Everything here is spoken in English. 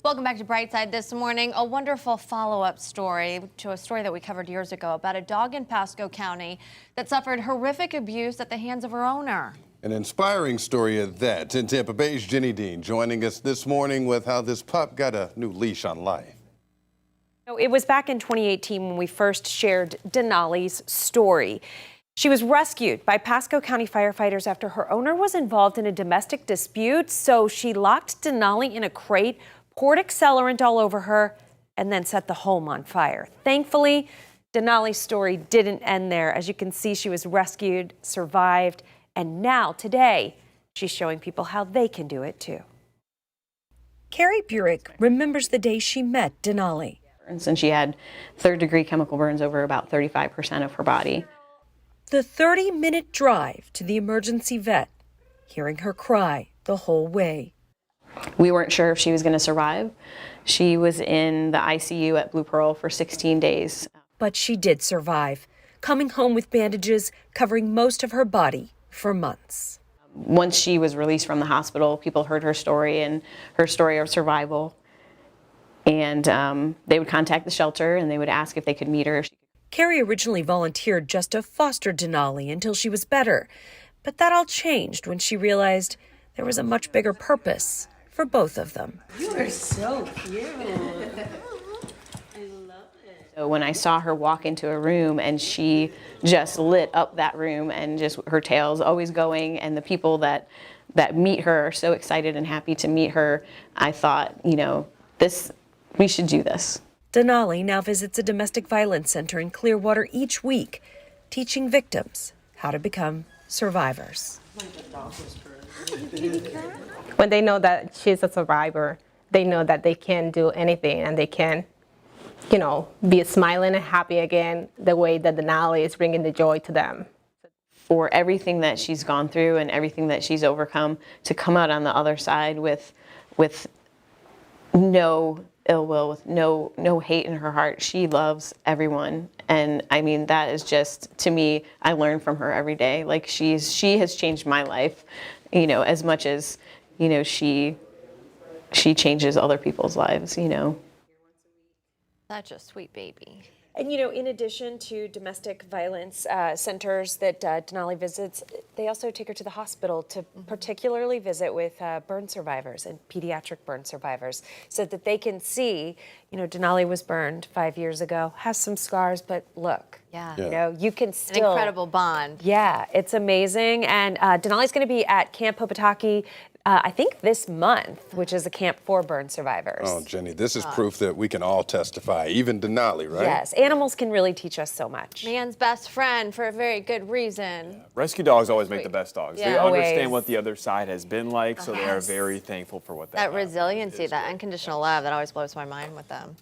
Welcome back to Brightside this morning. A wonderful follow-up story to a story that we covered years ago about a dog in Pasco County that suffered horrific abuse at the hands of her owner. An inspiring story at that. In Tampa Bay's Jenny Dean joining us this morning with how this pup got a new leash on life. It was back in 2018 when we first shared Denali's story. She was rescued by Pasco County firefighters after her owner was involved in a domestic dispute. So she locked Denali in a crate, poured accelerant all over her, and then set the home on fire. Thankfully, Denali's story didn't end there. As you can see, she was rescued, survived, and now today, she's showing people how they can do it too. Carrie Burek remembers the day she met Denali. And she had third-degree chemical burns over about 35% of her body. The 30-minute drive to the emergency vet, hearing her cry the whole way. We weren't sure if she was going to survive. She was in the ICU at Blue Pearl for 16 days. But she did survive, coming home with bandages covering most of her body for months. Once she was released from the hospital, people heard her story and her story of survival. And they would contact the shelter and they would ask if they could meet her. Carrie originally volunteered just to foster Denali until she was better. But that all changed when she realized there was a much bigger purpose for both of them. You are so cute. So when I saw her walk into a room and she just lit up that room and just her tail's always going, and the people that meet her are so excited and happy to meet her, I thought, we should do this. Denali now visits a domestic violence center in Clearwater each week, teaching victims how to become survivors. When they know that she's a survivor, they know that they can do anything and they can, be smiling and happy again the way that Denali is bringing the joy to them. For everything that she's gone through and everything that she's overcome, to come out on the other side with no ill will, with no hate in her heart. She loves everyone. And I mean, that is just, to me, I learn from her every day. Like she has changed my life, as much as, she changes other people's lives, Such a sweet baby. And, in addition to domestic violence centers that Denali visits, they also take her to the hospital to particularly visit with burn survivors and pediatric burn survivors so that they can see, Denali was burned 5 years ago, has some scars, but look, you can still. An incredible bond. Yeah, it's amazing. And Denali's going to be at Camp Hopataki, I think this month, which is a camp for burn survivors. Oh, Jenny, this is proof that we can all testify, even Denali, right? Yes, animals can really teach us so much. Man's best friend for a very good reason. Rescue dogs always make the best dogs. Yeah. They Always. understand what the other side has been like, so they are very thankful for what they That have. resiliency, that unconditional love, that always blows my mind with them.